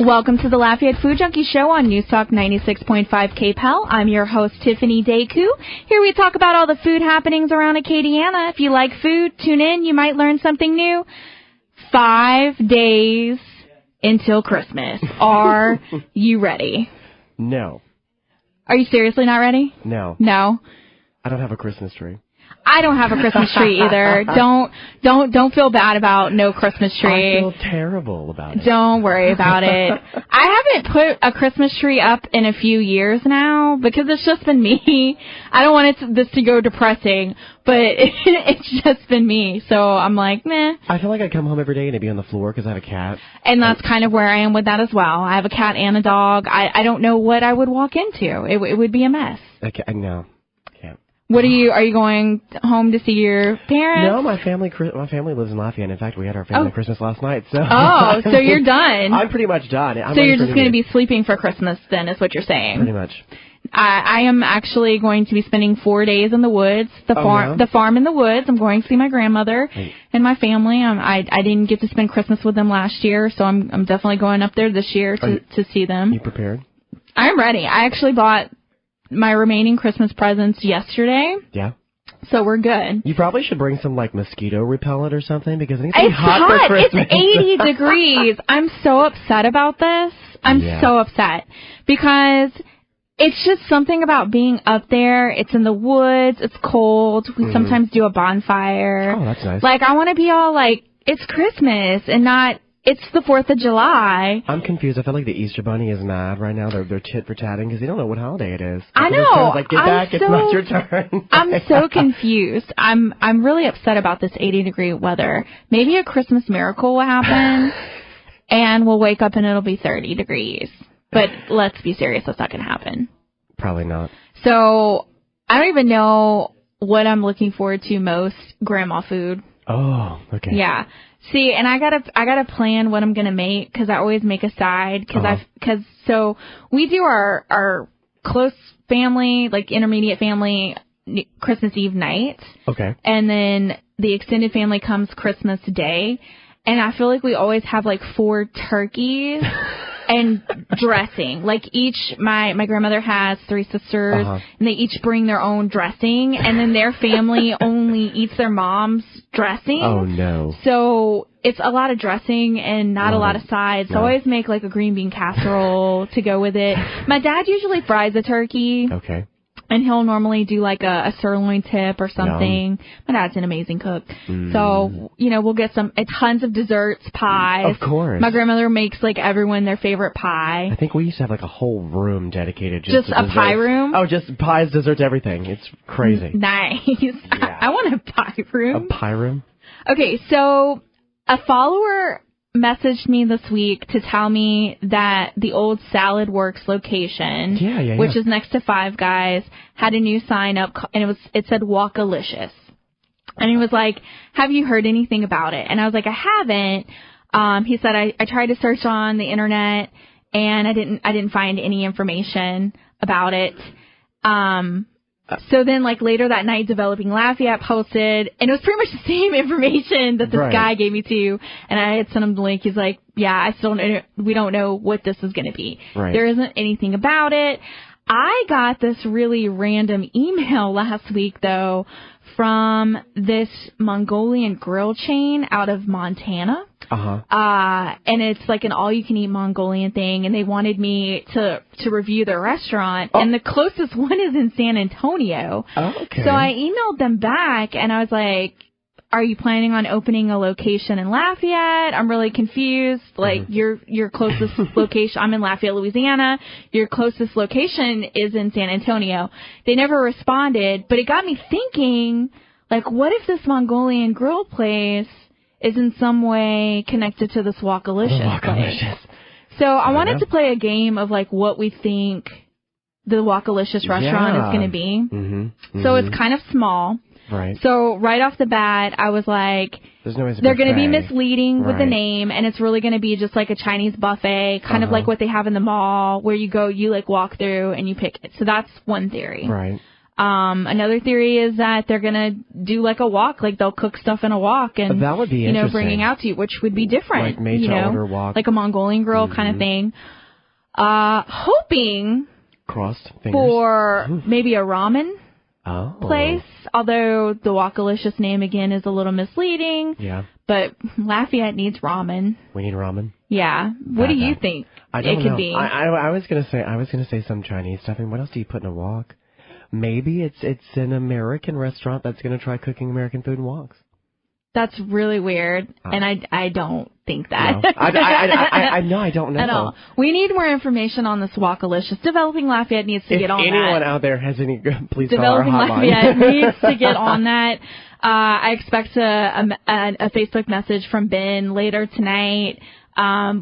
Welcome to the Lafayette Food Junkie Show on News Talk 96.5 KPEL. I'm your host, Tiffiany Decou. Here we talk about all the food happenings around Acadiana. If you like food, tune in. You might learn something new. 5 days until Christmas. Are you ready? No. Are you seriously not ready? No. No? I don't have a Christmas tree. I don't have a Christmas tree either. Don't feel bad about no Christmas tree. I feel terrible about it. Don't worry about it. I haven't put a Christmas tree up in a few years now because it's just been me. I don't want this to go depressing, but it's just been me. So I'm like, meh. I feel like I come home every day and it'd be on the floor because I have a cat. And that's kind of where I am with that as well. I have a cat and a dog. I don't know what I would walk into. It would be a mess. Okay, no. Are you going home to see your parents? No, my family lives in Lafayette. In fact, we had our family Christmas last night. So. Oh, so you're done. I'm pretty much done. So you're just going to be sleeping for Christmas then, is what you're saying? Pretty much. I am actually going to be spending 4 days in the woods, the farm in the woods. I'm going to see my grandmother and my family. I didn't get to spend Christmas with them last year, so I'm definitely going up there this year to see them. You prepared? I'm ready. I actually bought my remaining Christmas presents yesterday. Yeah. So we're good. You probably should bring some mosquito repellent or something because it's hot for Christmas. It's 80 degrees. I'm so upset about this. I'm so upset because it's just something about being up there. It's in the woods. It's cold. We sometimes do a bonfire. Oh, that's nice. I want to be all it's Christmas and not it's the 4th of July. I'm confused. I feel like the Easter Bunny is mad right now. They're tit-for-tatting because they don't know what holiday it is. I know. Get back. It's not your turn. I'm so confused. I'm really upset about this 80-degree weather. Maybe a Christmas miracle will happen, and we'll wake up and it'll be 30 degrees. But let's be serious. That's not going to happen. Probably not. So I don't even know what I'm looking forward to most. Grandma food. Oh, okay. Yeah. See, and I gotta plan what I'm gonna make because I always make a side so we do our close family, intermediate family, Christmas Eve night. Okay. And then the extended family comes Christmas Day, and I feel like we always have 4 turkeys. And dressing. My grandmother has 3 sisters, and they each bring their own dressing, and then their family only eats their mom's dressing. Oh, no. So it's a lot of dressing and not a lot of sides. So I always make, a green bean casserole to go with it. My dad usually fries a turkey. Okay. And he'll normally do a sirloin tip or something. Yum. My dad's an amazing cook. So, we'll get tons of desserts, pies. Of course. My grandmother makes everyone their favorite pie. I think we used to have a whole room dedicated just to a pie room? Oh, just pies, desserts, everything. It's crazy. Nice. Yeah. I want a pie room. A pie room? Okay, so a follower messaged me this week to tell me that the old Salad Works location, which is next to Five Guys, had a new sign up, and it said Walkalicious. And he was like, have you heard anything about it? And I was like, I haven't. He said, I tried to search on the internet, and I didn't find any information about it. So then, later that night, Developing Lafayette posted, and it was pretty much the same information that this guy gave me too. And I had sent him the link. He's like, yeah, we don't know what this is going to be. Right. There isn't anything about it. I got this really random email last week, though, from this Mongolian grill chain out of Montana. And it's an all-you-can-eat Mongolian thing, and they wanted me to review their restaurant, and the closest one is in San Antonio. Oh, okay. So I emailed them back, and I was like, are you planning on opening a location in Lafayette? I'm really confused. Your closest location, I'm in Lafayette, Louisiana. Your closest location is in San Antonio. They never responded, but it got me thinking, what if this Mongolian grill place is in some way connected to this Walkalicious place? So I wanted to play a game of what we think the Walkalicious restaurant is going to be. So it's kind of small. Right. So right off the bat, I was like, they're going to be misleading with the name, and it's really going to be just a Chinese buffet, kind of like what they have in the mall, where you go, you walk through and you pick it. So that's one theory. Right. Another theory is that they're going to do like a wok, like they'll cook stuff in a wok and, that would be bringing out to you, which would be different. Like made to order wok. Like a Mongolian grill kind of thing. Hoping crossed fingers for maybe a ramen place, although the Wokalicious name again is a little misleading. Yeah. But Lafayette needs ramen. We need ramen. Yeah. What do you think it could be? I was gonna say some Chinese stuff. And what else do you put in a wok? Maybe it's an American restaurant that's gonna try cooking American food in woks. That's really weird, and I don't think that. No. I don't know. At all. We need more information on this Wokalicious. Developing Lafayette needs to get on that. If anyone out there has any, please Developing call our hotline. Lafayette needs to get on that. I expect a Facebook message from Ben later tonight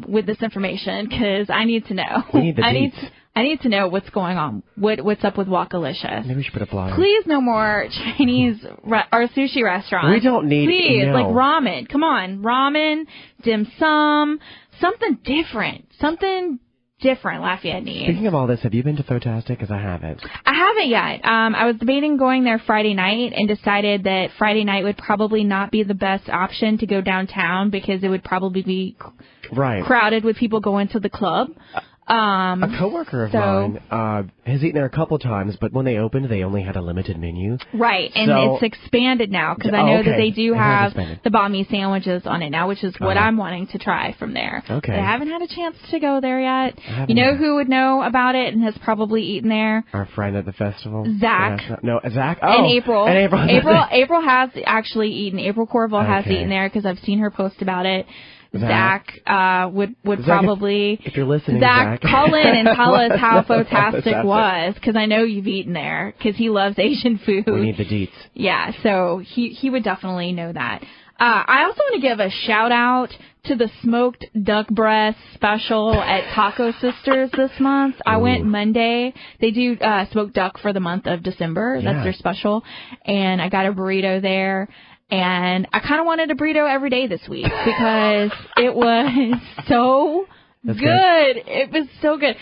with this information because I need to know. We need the deets. I need to know what's going on. What's up with Wokalicious? Maybe we should put a flyer. Please, no more Chinese or sushi restaurants. We don't need. Please, no. like ramen. Come on, ramen, dim sum, something different. Something different. Lafayette needs. Speaking of all this, have you been to Photastic? Because I haven't. I haven't yet. I was debating going there Friday night and decided that Friday night would probably not be the best option to go downtown because it would probably be crowded with people going to the club. A coworker of mine has eaten there a couple times, but when they opened, they only had a limited menu. Right, and it's expanded now because I know that they do have the banh mi sandwiches on it now, which is what I'm wanting to try from there. Okay. But I haven't had a chance to go there yet. You know who would know about it and has probably eaten there? Our friend at the festival. Zach. Zach. Oh, and April. April has actually eaten. April Corville has eaten there because I've seen her post about it. Zach would Zach, probably... If you're listening, Zach. Call in and tell us how Photastic was, because I know you've eaten there, because he loves Asian food. We need the deets. Yeah, so he would definitely know that. I also want to give a shout-out to the smoked duck breast special at Taco Sisters this month. I went Monday. They do smoked duck for the month of December. Yeah. That's their special. And I got a burrito there. And I kind of wanted a burrito every day this week because it was so good. It was so good.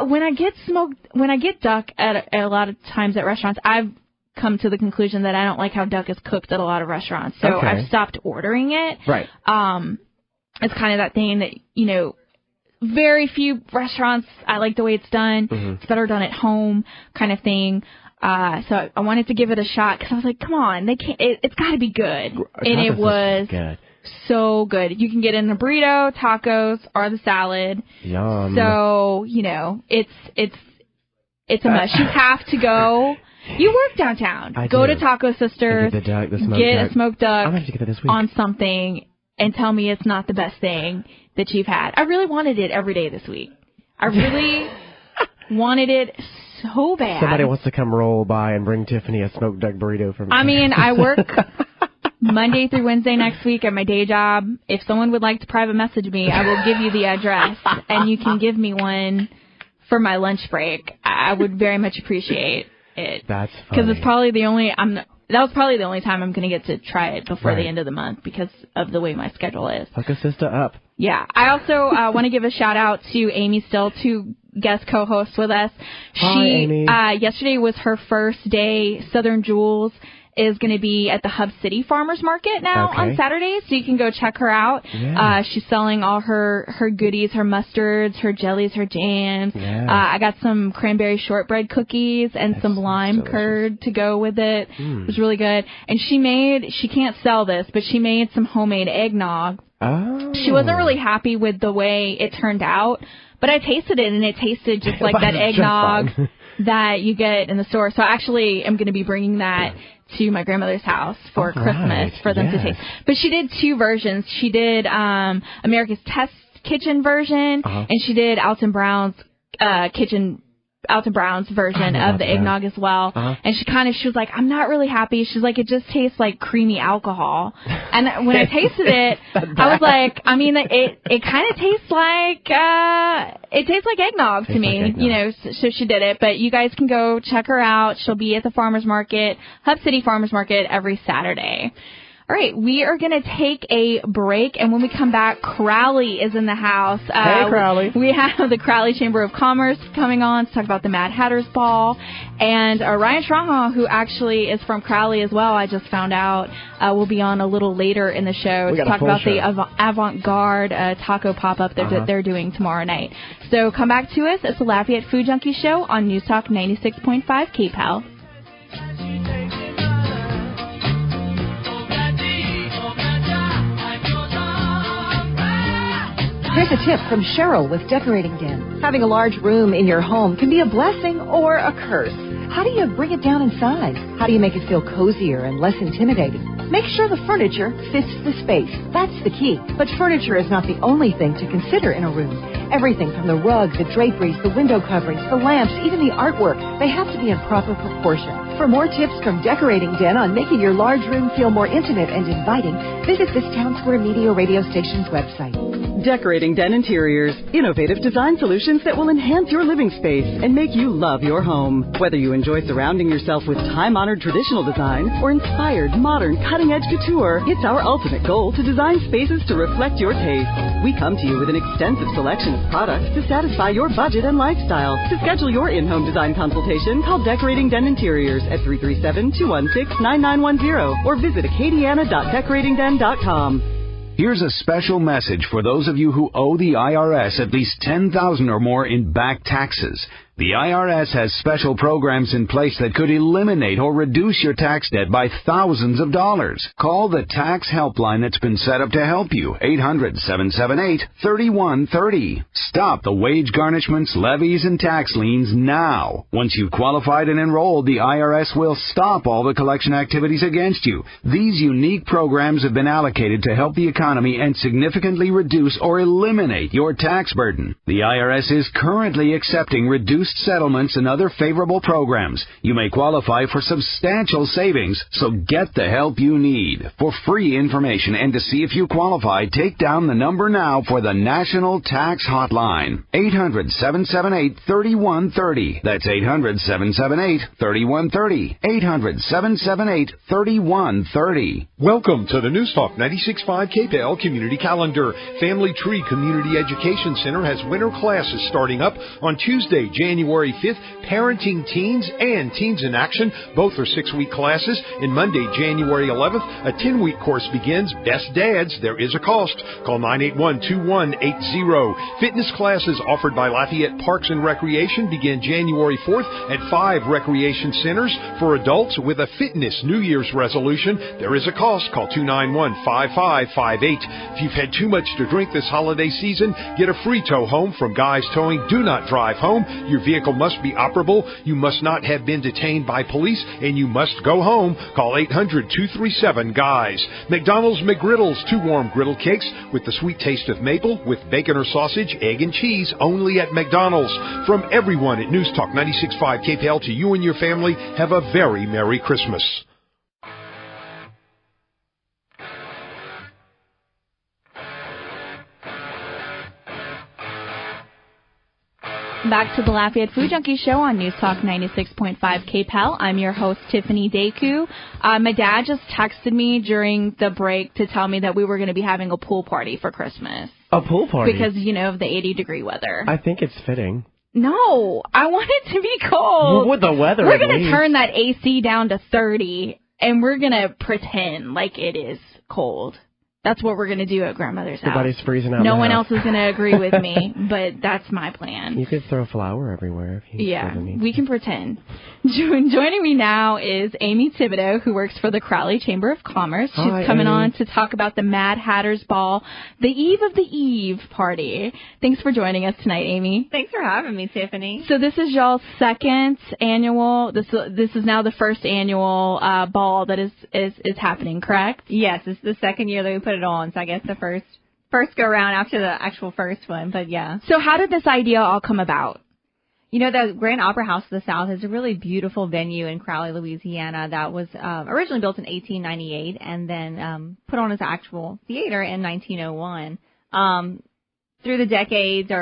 When I get duck at a lot of times at restaurants, I've come to the conclusion that I don't like how duck is cooked at a lot of restaurants. So I've stopped ordering it. Right. It's kind of that thing that, very few restaurants, I like the way it's done. Mm-hmm. It's better done at home kind of thing. So I wanted to give it a shot because I was like, come on, they can't. It's got to be good, and it was so good. You can get it in a burrito, tacos, or the salad. Yum. So it's a must. You have to go. You work downtown. Go to Taco Sisters. Get a smoked duck. I'm gonna have to get it this week. On something, and tell me it's not the best thing that you've had. I really wanted it every day this week. I really wanted it so bad. Somebody wants to come roll by and bring Tiffany a smoked duck burrito from. I mean, I work Monday through Wednesday next week at my day job. If someone would like to private message me, I will give you the address, and you can give me one for my lunch break. I would very much appreciate it. That's funny. Because it's probably the only that was probably the only time I'm going to get to try it before the end of the month because of the way my schedule is. Hook a sister up. Yeah. I also want to give a shout out to Amy Still, to guest co-host with us. Hi, Amy. Yesterday was her first day. Southern Jewels is going to be at the Hub City Farmers Market now on Saturday, so you can go check her out. Yeah. She's selling all her goodies, her mustards, her jellies, her jams. Yeah. I got some cranberry shortbread cookies and some lime curd to go with it. It was really good. And she can't sell this, but she made some homemade eggnog. Oh. She wasn't really happy with the way it turned out, but I tasted it, and it tasted just like that eggnog that you get in the store. So I actually am going to be bringing that to my grandmother's house for Christmas for them to taste. But she did two versions. She did America's Test Kitchen version, and she did Alton Brown's version of the eggnog as well. And she was like, I'm not really happy. She's like, it just tastes like creamy alcohol. And when I tasted it, I was like, I mean, it kind of tastes like eggnog to me, so she did it. But you guys can go check her out. She'll be at the farmers market, Hub City Farmers Market, every Saturday. All right, we are going to take a break, and when we come back, Crowley is in the house. Hey, Crowley. We have the Crowley Chamber of Commerce coming on to talk about the Mad Hatter's Ball, and Ryan Trahan, who actually is from Crowley as well, I just found out, will be on a little later in the show to talk about the avant-garde taco pop-up that they're doing tomorrow night. So come back to us. It's the Lafayette Food Junkie Show on News Talk 96.5 KPEL. Here's a tip from Cheryl with Decorating Den. Having a large room in your home can be a blessing or a curse. How do you bring it down inside? How do you make it feel cozier and less intimidating? Make sure the furniture fits the space. That's the key. But furniture is not the only thing to consider in a room. Everything from the rug, the draperies, the window coverings, the lamps, even the artwork, they have to be in proper proportion. For more tips from Decorating Den on making your large room feel more intimate and inviting, visit this Town Square Media radio station's website. Decorating Den Interiors, innovative design solutions that will enhance your living space and make you love your home. Whether you enjoy surrounding yourself with time-honored traditional design or inspired, modern, cutting-edge couture, it's our ultimate goal to design spaces to reflect your taste. We come to you with an extensive selection of products to satisfy your budget and lifestyle. To schedule your in-home design consultation, call Decorating Den Interiors at 337-216-9910 or visit acadiana.decoratingden.com. Here's a special message for those of you who owe the IRS at least $10,000 or more in back taxes. The IRS has special programs in place that could eliminate or reduce your tax debt by thousands of dollars. Call the tax helpline that's been set up to help you, 800-778-3130. Stop the wage garnishments, levies, and tax liens now. Once you've qualified and enrolled, the IRS will stop all the collection activities against you. These unique programs have been allocated to help the economy and significantly reduce or eliminate your tax burden. The IRS is currently accepting reduced settlements and other favorable programs. You may qualify for substantial savings, so get the help you need. For free information and to see if you qualify, take down the number now for the National Tax Hotline. 800-778-3130. That's 800-778-3130. 800-778-3130. Welcome to the News Talk 96.5 KPEL Community Calendar. Family Tree Community Education Center has winter classes starting up on Tuesday, January 5th, Parenting Teens and Teens in Action. Both are 6-week classes. And Monday, January 11th, a 10-week course begins. Best Dads, there is a cost. Call 981-2180. Fitness classes offered by Lafayette Parks and Recreation begin January 4th at 5 recreation centers. For adults with a fitness New Year's resolution, there is a cost. Call 291-5558. If you've had too much to drink this holiday season, get a free tow home from Guys Towing. Do not drive home. Your vehicle must be operable. You must not have been detained by police, and you must go home. Call 800-237-GUYS. McDonald's McGriddles, 2 warm griddle cakes with the sweet taste of maple with bacon or sausage, egg, and cheese, only at McDonald's. From everyone at News Talk 96.5 KPEL to you and your family, have a very Merry Christmas. Back to the Lafayette Food Junkie Show on News Talk 96.5 KPEL. I'm your host, Tiffiany Decou. My dad just texted me during the break to tell me that we were going to be having a pool party for Christmas. A pool party? Because, you know, of the 80-degree weather. I think it's fitting. No, I want it to be cold. With the weather, we're going to turn that AC down to 30, and we're going to pretend like it is cold. That's what we're going to do at Grandmother's house. Everybody's freezing out. No one else is going to agree with me, but that's my plan. You could throw flour everywhere if you need. We can pretend. Joining me now is Amy Thibodeau, who works for the Crowley Chamber of Commerce. She's coming on to talk about the Mad Hatter's Ball, the Eve of the Eve party. Thanks for joining us tonight, Amy. Thanks for having me, Tiffany. So this is y'all's second annual. This is now the first annual ball that is happening, correct? Yes, it's the second year that we put it on, so I guess the first go around after the actual first one, but yeah. So how did this idea all come about? You know, the Grand Opera House of the South is a really beautiful venue in Crowley, Louisiana that was originally built in 1898 and then put on as an actual theater in 1901. Through the decades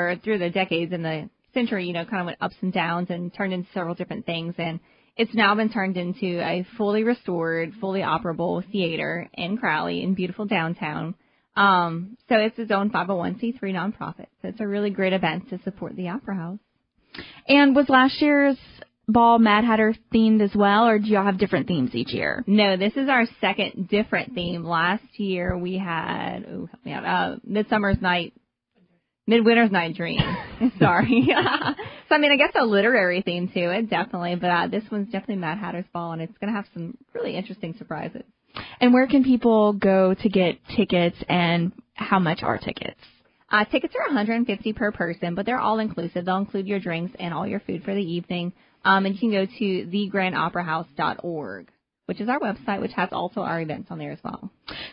in the century, you know, kind of went ups and downs and turned into several different things. And It's now been turned into a fully restored, fully operable theater in Crowley in beautiful downtown. So it's its own 501c3 nonprofit. So it's a really great event to support the Opera House. And was last year's ball Mad Hatter themed as well, or do y'all have different themes each year? No, this is our second different theme. Last year we had, help me out, Midwinter's Night Dream. Sorry. So, I mean, I guess a literary theme to it, definitely. But this one's definitely Mad Hatter's Ball, and it's going to have some really interesting surprises. And where can people go to get tickets, and how much are tickets? Tickets are $150 per person, but they're all inclusive. They'll include your drinks and all your food for the evening. And you can go to thegrandoperahouse.org, which is our website, which has also our events on there as well.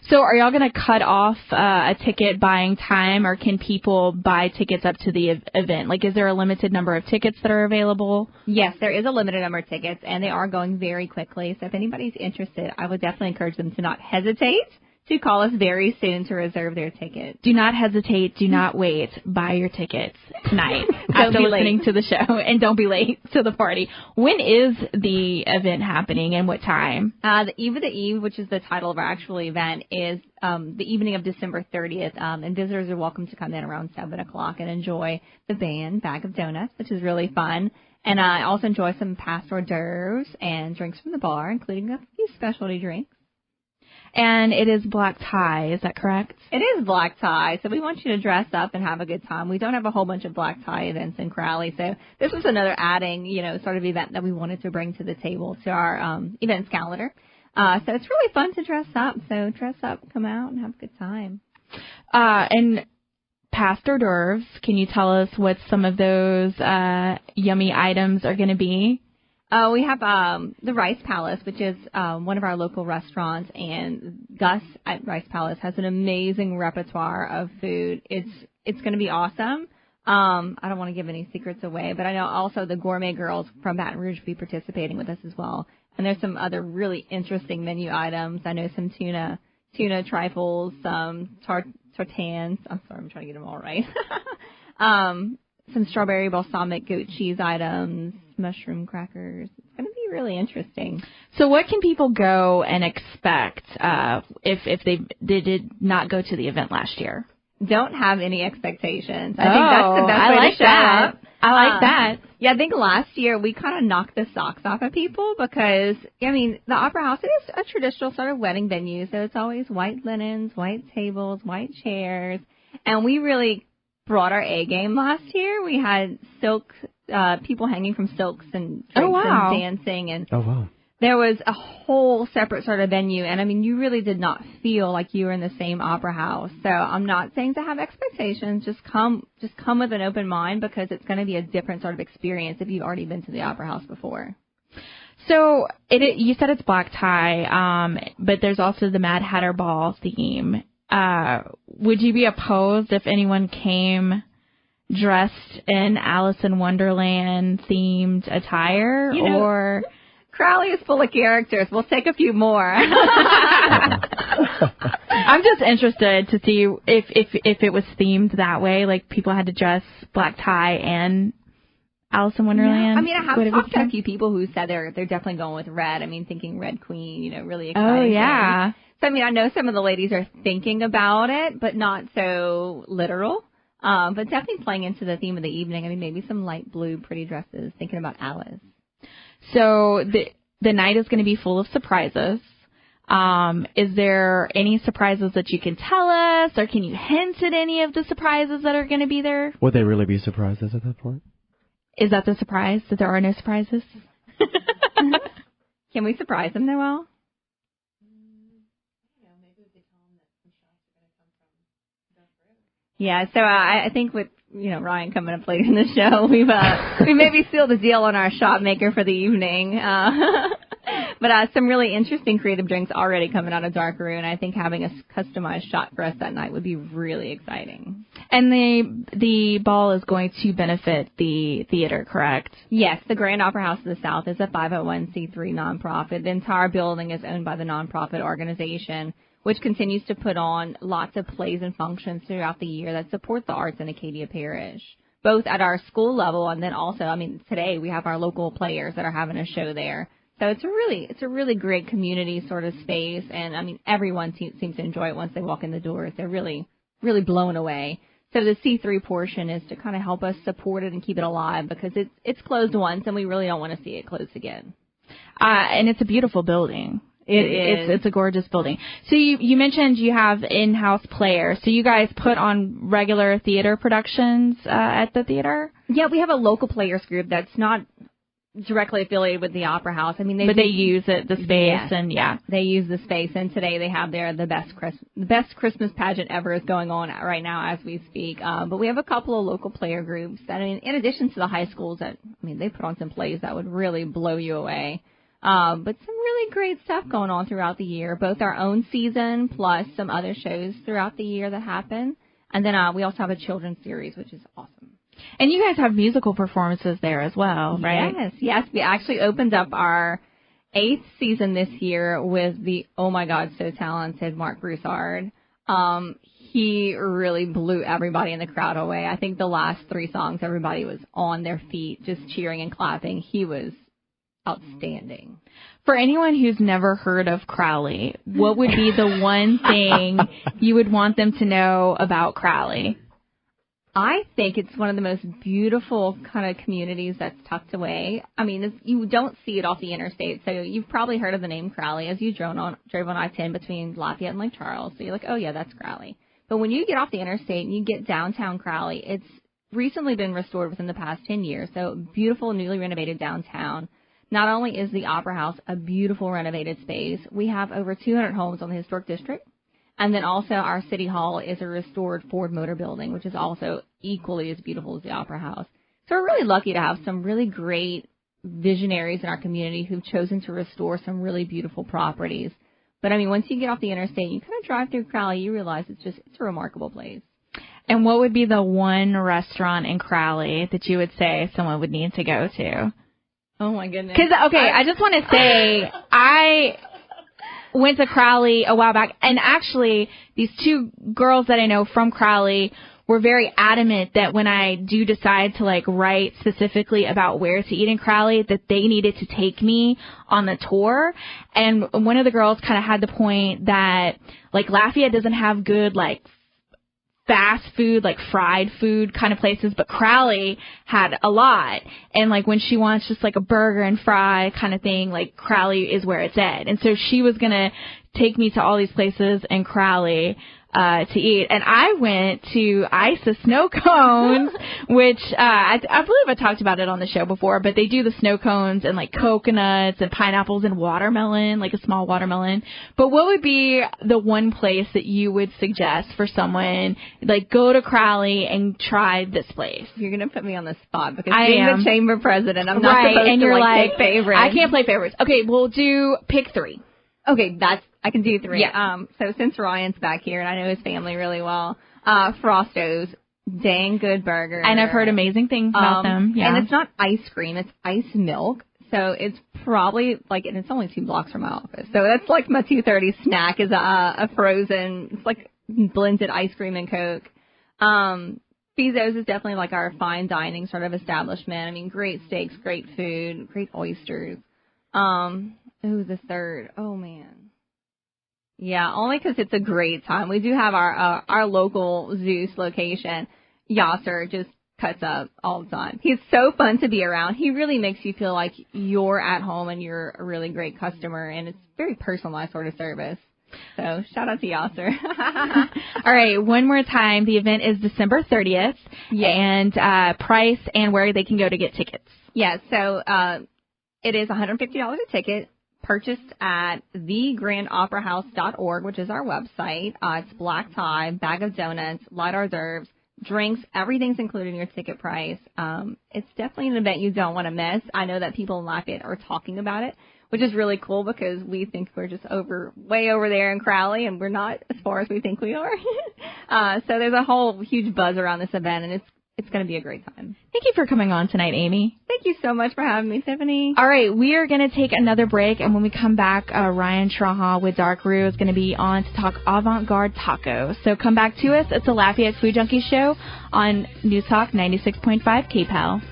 So are y'all going to cut off a ticket buying time, or can people buy tickets up to the event? Like, is there a limited number of tickets that are available? Yes, there is a limited number of tickets, and they are going very quickly. So if anybody's interested, I would definitely encourage them to not hesitate to call us very soon to reserve their ticket. Do not hesitate. Do not wait. Buy your tickets tonight after listening to the show, and don't be late to the party. When is the event happening, and what time? The Eve of the Eve, which is the title of our actual event, is the evening of December 30th, and visitors are welcome to come in around 7 o'clock and enjoy the band, Bag of Donuts, which is really fun. And I also enjoy some past hors d'oeuvres and drinks from the bar, including a few specialty drinks. And it is black tie, is that correct? It is black tie, so we want you to dress up and have a good time. We don't have a whole bunch of black tie events in Crowley, so this was another adding, sort of event that we wanted to bring to the table to our events calendar. So it's really fun to dress up, so dress up, come out, and have a good time. And past hors d'oeuvres, can you tell us what some of those yummy items are going to be? We have the Rice Palace, which is one of our local restaurants, and Gus at Rice Palace has an amazing repertoire of food. It's going to be awesome. I don't want to give any secrets away, but I know also the Gourmet Girls from Baton Rouge will be participating with us as well. And there's some other really interesting menu items. I know some tuna trifles, some tartans. I'm sorry, I'm trying to get them all right. Some strawberry balsamic goat cheese items, mushroom crackers. It's going to be really interesting. So what can people go and expect if they did not go to the event last year? Don't have any expectations. I think that's the best way to show up. I like that. Yeah, I think last year we kind of knocked the socks off of people because, I mean, the Opera House, it is a traditional sort of wedding venue, so it's always white linens, white tables, white chairs, and we really brought our A game last year. We had people hanging from silks and drapes and dancing, and there was a whole separate sort of venue, and I mean, you really did not feel like you were in the same Opera House. So I'm not saying to have expectations. Just come with an open mind, because it's going to be a different sort of experience if you've already been to the Opera House before. So you said it's black tie, but there's also the Mad Hatter Ball theme. Would you be opposed if anyone came dressed in Alice in Wonderland themed attire, or? Crowley is full of characters. We'll take a few more. I'm just interested to see if it was themed that way, like people had to dress black tie and Alice in Wonderland. Yeah. I mean, I have talked to a few people who said they're definitely going with red. I mean, thinking Red Queen, really exciting. Oh, yeah. Things. So, I mean, I know some of the ladies are thinking about it, but not so literal. But definitely playing into the theme of the evening. I mean, maybe some light blue pretty dresses, thinking about Alice. So the night is going to be full of surprises. Is there any surprises that you can tell us, or can you hint at any of the surprises that are going to be there? Would they really be surprises at that point? Is that the surprise, that there are no surprises? Can we surprise them, Noelle? Yeah, so I think with Ryan coming up later in the show, we maybe sealed the deal on our shot maker for the evening. But some really interesting creative drinks already coming out of Dark Roux, and I think having a customized shot for us that night would be really exciting. And the ball is going to benefit the theater, correct? Yes, the Grand Opera House of the South is a 501c3 nonprofit. The entire building is owned by the nonprofit organization, which continues to put on lots of plays and functions throughout the year that support the arts in Acadia Parish. both at our school level and then also, I mean, today we have our local players that are having a show there. So it's a really great community sort of space, and I mean, everyone seems to enjoy it once they walk in the doors. They're really, really blown away. So the C3 portion is to kind of help us support it and keep it alive because it's closed once, and we really don't want to see it closed again. And it's a beautiful building. It's a gorgeous building. So you mentioned you have in-house players. So you guys put on regular theater productions at the theater? Yeah, we have a local players group that's not directly affiliated with the Opera House. I mean, they use it, the space, and they use the space. And today they have the best Christmas pageant ever is going on right now as we speak. But we have a couple of local player groups that, I mean, in addition to the high schools, that I mean, they put on some plays that would really blow you away. But some really great stuff going on throughout the year, both our own season plus some other shows throughout the year that happen. And then we also have a children's series, which is awesome. And you guys have musical performances there as well, right? Yes. We actually opened up our 8th season this year with the, oh my God, so talented Mark Broussard. He really blew everybody in the crowd away. I think the last 3 songs, everybody was on their feet, just cheering and clapping. He was outstanding. For anyone who's never heard of Crowley, what would be the one thing you would want them to know about Crowley? I think it's one of the most beautiful kind of communities that's tucked away. I mean, you don't see it off the interstate, so you've probably heard of the name Crowley as you drove on I-10 between Lafayette and Lake Charles. So you're like, oh, yeah, that's Crowley. But when you get off the interstate and you get downtown Crowley, it's recently been restored within the past 10 years. So beautiful, newly renovated downtown. Not only is the Opera House a beautiful renovated space, we have over 200 homes on the historic district. And then also our City Hall is a restored Ford Motor Building, which is also equally as beautiful as the Opera House. So we're really lucky to have some really great visionaries in our community who've chosen to restore some really beautiful properties. But, I mean, once you get off the interstate and you kind of drive through Crowley, you realize it's a remarkable place. And what would be the one restaurant in Crowley that you would say someone would need to go to? Oh, my goodness. Because, I just want to say, I went to Crowley a while back, and actually these 2 girls that I know from Crowley were very adamant that when I do decide to, like, write specifically about where to eat in Crowley, that they needed to take me on the tour. And one of the girls kind of had the point that, like, Lafayette doesn't have good, like, fast food, like fried food kind of places, but Crowley had a lot. And like when she wants just like a burger and fry kind of thing, like Crowley is where it's at. And so she was going to take me to all these places in Crowley to eat. And I went to Isis Snow Cones, which I believe I talked about it on the show before, but they do the snow cones and like coconuts and pineapples and watermelon, like a small watermelon. But what would be the one place that you would suggest for someone, like go to Crowley and try this place? You're going to put me on the spot because being the chamber president, I'm not supposed and to you're like pick favorites. I can't play favorites. Okay, we'll do pick 3. Okay, I can do 3. Yeah. So since Ryan's back here and I know his family really well, Frosto's, dang good burger. And I've heard amazing things about them. Yeah. And it's not ice cream, it's ice milk. So it's probably like, and it's only 2 blocks from my office. So that's like my 2:30 snack is a frozen, it's like blended ice cream and Coke. Fizo's is definitely like our fine dining sort of establishment. I mean, great steaks, great food, great oysters. The third. Oh, man. Yeah, only because it's a great time. We do have our local Zeus location. Yasser just cuts up all the time. He's so fun to be around. He really makes you feel like you're at home and you're a really great customer, and it's very personalized sort of service. So shout out to Yasser. All right, one more time. The event is December 30th, and price and where they can go to get tickets. Yeah, so it is $150 a ticket. Purchased at thegrandoperahouse.org, which is our website. It's black tie, bag of donuts, light hors d'oeuvres, drinks, everything's included in your ticket price. It's definitely an event you don't want to miss. I know that people in Lafayette are talking about it, which is really cool because we think we're just way over there in Crowley, and we're not as far as we think we are. So there's a whole huge buzz around this event, and it's going to be a great time. Thank you for coming on tonight, Amy. Thank you so much for having me, Tiffany. All right, we are going to take another break, and when we come back, Ryan Trahan with Dark Roux is going to be on to talk avant-garde tacos. So come back to us. It's the Lafayette Food Junkie Show on News Talk 96.5 KPEL.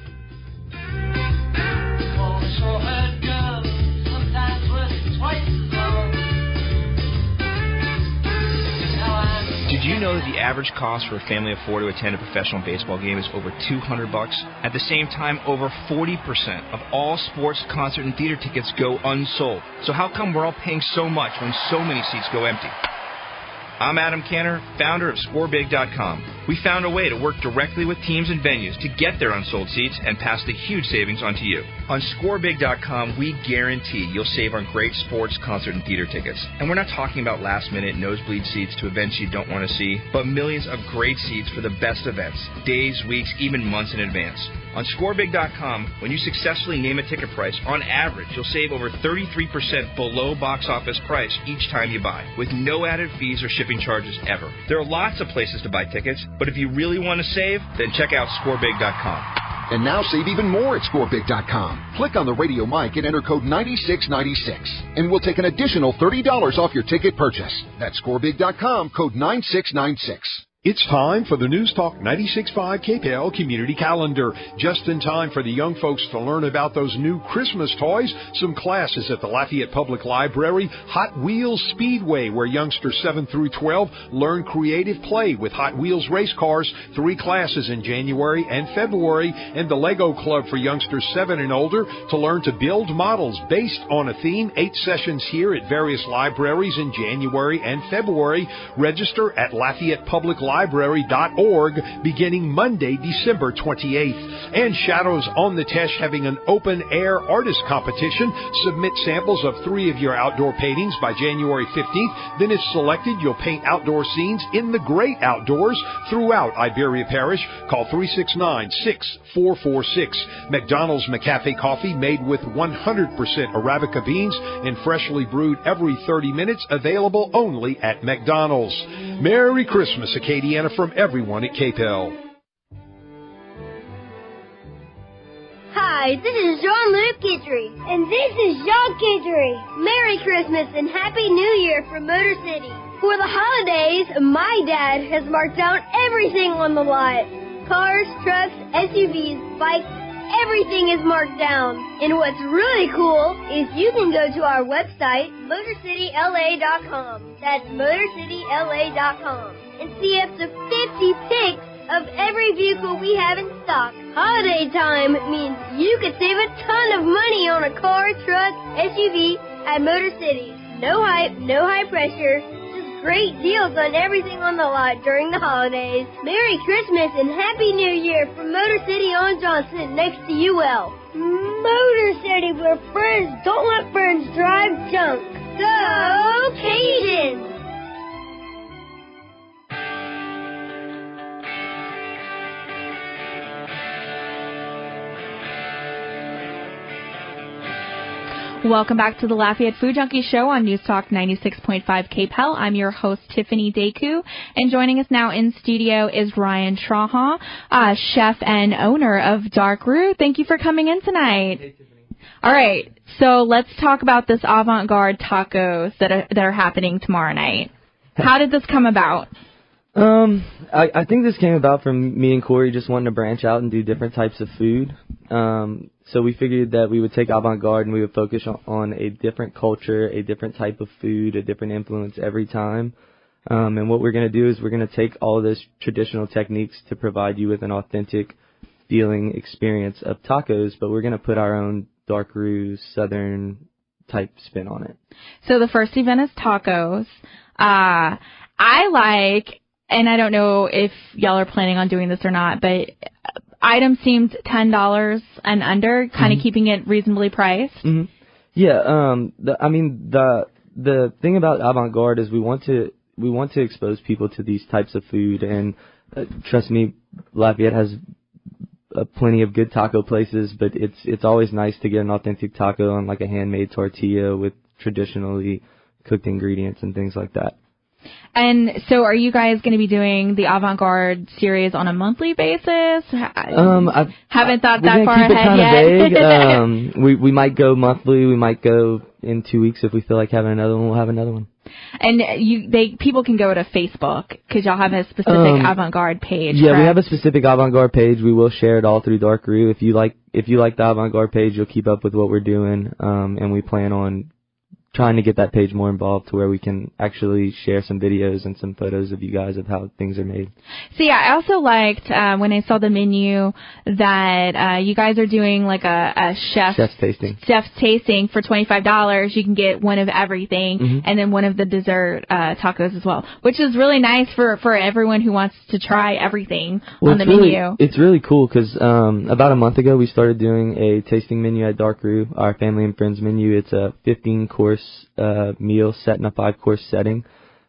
Did you know that the average cost for a family of 4 to attend a professional baseball game is over $200? At the same time, over 40% of all sports, concert, and theater tickets go unsold. So how come we're all paying so much when so many seats go empty? I'm Adam Canner, founder of ScoreBig.com. We found a way to work directly with teams and venues to get their unsold seats and pass the huge savings on to you. On ScoreBig.com, we guarantee you'll save on great sports, concert, and theater tickets. And we're not talking about last-minute nosebleed seats to events you don't want to see, but millions of great seats for the best events, days, weeks, even months in advance. On ScoreBig.com, when you successfully name a ticket price, on average, you'll save over 33% below box office price each time you buy, with no added fees or shipping charges ever. There are lots of places to buy tickets, but if you really want to save, then check out ScoreBig.com. And now save even more at ScoreBig.com. Click on the radio mic and enter code 9696, and we'll take an additional $30 off your ticket purchase. That's ScoreBig.com, code 9696. It's time for the News Talk 96.5 KPEL Community Calendar. Just in time for the young folks to learn about those new Christmas toys, some classes at the Lafayette Public Library, Hot Wheels Speedway, where youngsters 7 through 12 learn creative play with Hot Wheels race cars, 3 classes in January and February, and the Lego Club for youngsters 7 and older to learn to build models based on a theme. 8 sessions here at various libraries in January and February. Register at LafayettePublicLibrary.org beginning Monday, December 28th. And Shadows on the Tesh having an open-air artist competition. Submit samples of 3 of your outdoor paintings by January 15th. Then if selected, you'll paint outdoor scenes in the great outdoors throughout Iberia Parish. Call 369-6446. McDonald's McCafe coffee made with 100% Arabica beans and freshly brewed every 30 minutes. Available only at McDonald's. Merry Christmas, Acadiana, from everyone at KPEL. Hi, this is Jean-Luc Guidry. And this is Jacques Guidry. Merry Christmas and Happy New Year from Motor City. For the holidays, my dad has marked down everything on the lot. Cars, trucks, SUVs, bikes, everything is marked down. And what's really cool is you can go to our website, MotorCityLA.com. That's MotorCityLA.com. And see up to 50 pics of every vehicle we have in stock. Holiday time means you could save a ton of money on a car, truck, SUV at Motor City. No hype, no high pressure, just great deals on everything on the lot during the holidays. Merry Christmas and Happy New Year from Motor City on Johnson next to UL. Motor City, where friends don't let friends drive junk. Go Caden! Welcome back to the Lafayette Food Junkie Show on News Talk 96.5 KPEL. I'm your host, Tiffiany Decou, and joining us now in studio is Ryan Trahan, chef and owner of Dark Roux. Thank you for coming in tonight. Hey, Tiffany. All right, so let's talk about this avant-garde tacos that are happening tomorrow night. How did this come about? I think this came about from me and Corey just wanting to branch out and do different types of food. So we figured that we would take avant-garde and we would focus on a different culture, a different type of food, a different influence every time. And what we're going to do is we're going to take all of those traditional techniques to provide you with an authentic feeling experience of tacos, but we're going to put our own Dark Roux Southern type spin on it. So the first event is tacos. I like, and I don't know if y'all are planning on doing this or not, but items seemed $10 and under, kind of keeping it reasonably priced. Mm-hmm. Yeah, the thing about avant-garde is we want to expose people to these types of food, and trust me, Lafayette has plenty of good taco places, but it's always nice to get an authentic taco on like a handmade tortilla with traditionally cooked ingredients and things like that. And so are you guys going to be doing the avant-garde series on a monthly basis? I haven't thought that far ahead yet. Vague. We might go monthly. We might go in 2 weeks if we feel like having another one. We'll have another one. And people can go to Facebook because y'all have a specific avant-garde page. Yeah, correct? we have a specific avant-garde page. We will share it all through Dark Roux. If you like the avant-garde page, you'll keep up with what we're doing. And we plan on trying to get that page more involved to where we can actually share some videos and some photos of you guys of how things are made. See, I also liked when I saw the menu that you guys are doing like a chef's tasting for $25. You can get one of everything and then one of the dessert tacos as well, which is really nice for everyone who wants to try everything on the menu. It's really cool because about a month ago we started doing a tasting menu at Dark Roux, our family and friends menu. It's a 15-course meal set in a 5-course setting,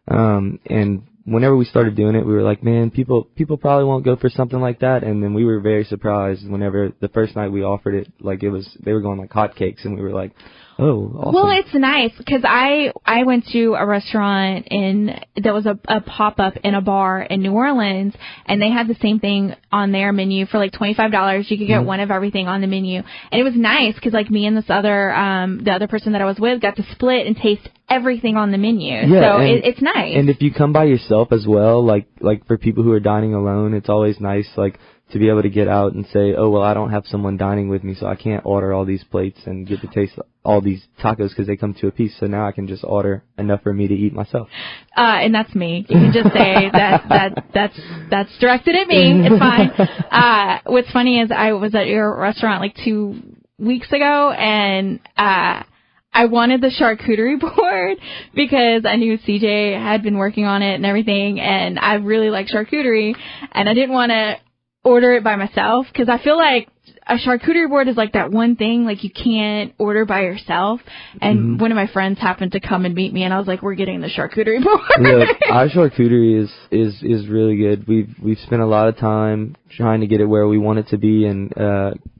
and whenever we started doing it, we were like, man, people probably won't go for something like that. And then we were very surprised whenever the first night we offered it, like they were going like hotcakes, and we were like, oh, awesome. Well, it's nice because I went to a restaurant there was a pop-up in a bar in New Orleans, and they had the same thing on their menu for like $25. You could get one of everything on the menu, and it was nice because like me and this the other person that I was with got to split and taste everything on the menu. Yeah, so it's nice. And if you come by yourself as well, like for people who are dining alone, it's always nice like to be able to get out and say, oh, well, I don't have someone dining with me, so I can't order all these plates and get to taste all these tacos because they come to a piece. So now I can just order enough for me to eat myself. And that's me. You can just say that's directed at me. It's fine. What's funny is I was at your restaurant like 2 weeks ago, and I wanted the charcuterie board because I knew CJ had been working on it and everything, and I really like charcuterie, and I didn't want to order it by myself because I feel like a charcuterie board is like that one thing like you can't order by yourself. And one of my friends happened to come and meet me, and I was like, we're getting the charcuterie board. Yeah, our charcuterie is really good. We've spent a lot of time trying to get it where we want it to be, and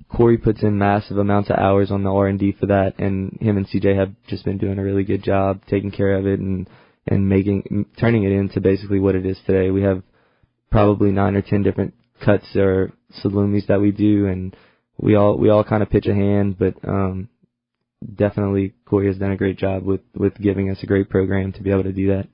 Corey puts in massive amounts of hours on the R&D for that, and him and CJ have just been doing a really good job taking care of it and turning it into basically what it is today. We have probably 9 or 10 different cuts or salumis that we do, and we all kind of pitch a hand, but definitely Corey has done a great job with giving us a great program to be able to do that.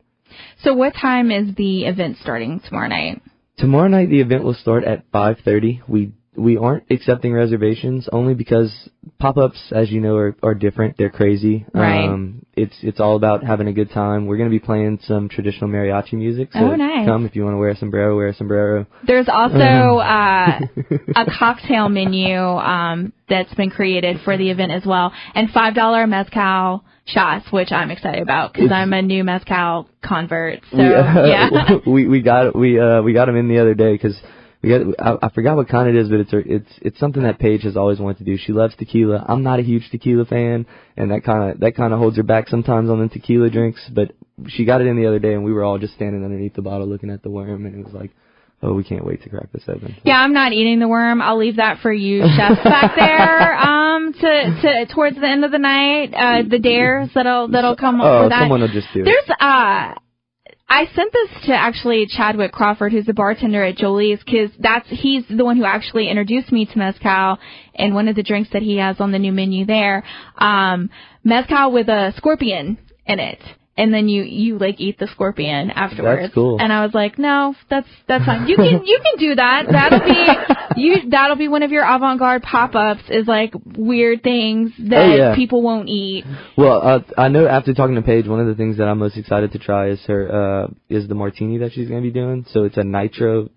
So what time is the event starting tomorrow night? Tomorrow night the event will start at 5:30. We aren't accepting reservations only because pop-ups, as you know, are different. They're crazy. Right. It's all about having a good time. We're going to be playing some traditional mariachi music. So nice. Come if you want to wear a sombrero, wear a sombrero. There's also a cocktail menu that's been created for the event as well, and $5 mezcal shots, which I'm excited about because I'm a new mezcal convert. So yeah, we got them in the other day because. I forgot what kind it is, but it's something that Paige has always wanted to do. She loves tequila. I'm not a huge tequila fan, and that kind of holds her back sometimes on the tequila drinks. But she got it in the other day, and we were all just standing underneath the bottle looking at the worm, and it was like, oh, we can't wait to crack this open. Yeah, I'm not eating the worm. I'll leave that for you chefs back there. To towards the end of the night, the dares that'll come up with that. Someone will just do it. There's I sent this to actually Chadwick Crawford, who's the bartender at Jolie's, because he's the one who actually introduced me to mezcal and one of the drinks that he has on the new menu there. Mezcal with a scorpion in it. And then you like eat the scorpion afterwards. That's cool. And I was like, no, that's fine. You can do that. That'll be one of your avant-garde pop-ups is like weird things that people won't eat. Well, I know after talking to Paige, one of the things that I'm most excited to try is is the martini that she's going to be doing. So it's a nitro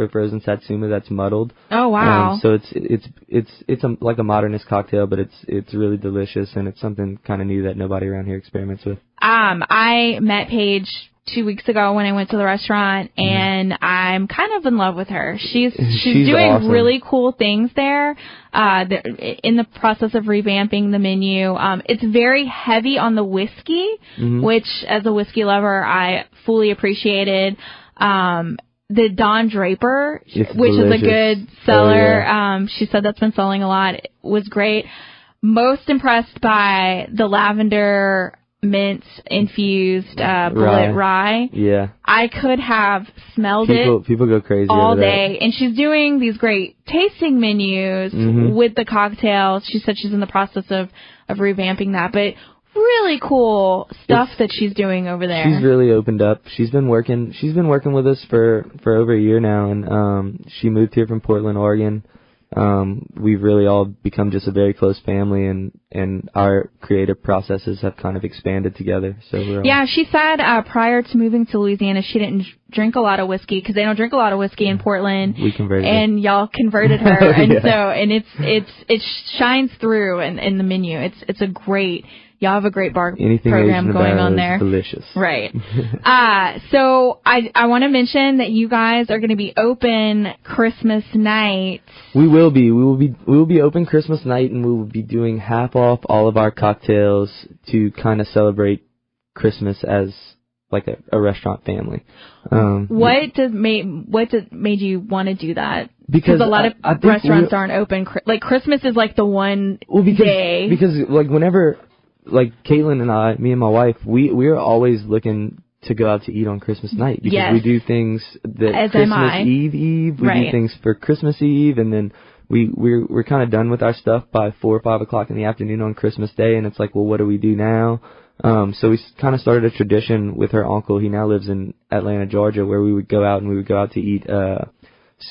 frozen satsuma that's muddled. Oh wow. So it's like a modernist cocktail, but it's really delicious, and it's something kind of new that nobody around here experiments with. I met Paige 2 weeks ago when I went to the restaurant, and I'm kind of in love with her. She's doing awesome. Really cool things there. In the process of revamping the menu. It's very heavy on the whiskey, which as a whiskey lover I fully appreciated. The Don Draper, which is a good seller. Oh, yeah. She said that's been selling a lot. It was great. Most impressed by the lavender mint infused bullet rye. Yeah. I could have smelled it. People go crazy all over day. that. And she's doing these great tasting menus with the cocktails. She said she's in the process of revamping that, but really cool stuff that she's doing over there. She's really opened up. She's been working with us for over a year now, and she moved here from Portland, Oregon. We've really all become just a very close family, and our creative processes have kind of expanded together. So yeah, she said prior to moving to Louisiana, she didn't drink a lot of whiskey because they don't drink a lot of whiskey in Portland. We converted her. And y'all converted her, and it shines through in the menu. It's a great. Y'all have a great bar program going on there. Delicious. Right. So I want to mention that you guys are going to be open Christmas night. We will be. We will be open Christmas night, and we will be doing half off all of our cocktails to kind of celebrate Christmas as like a restaurant family. What made you want to do that? Because a lot of restaurants aren't open. Like Christmas is like the one day. Because like whenever. Like Caitlin and I, me and my wife, we're always looking to go out to eat on Christmas night because we do things that Christmas Eve. We do things for Christmas Eve, and then we're kind of done with our stuff by 4 or 5 o'clock in the afternoon on Christmas Day, and it's like, well, what do we do now? So we kind of started a tradition with her uncle. He now lives in Atlanta, Georgia, where we would go out to eat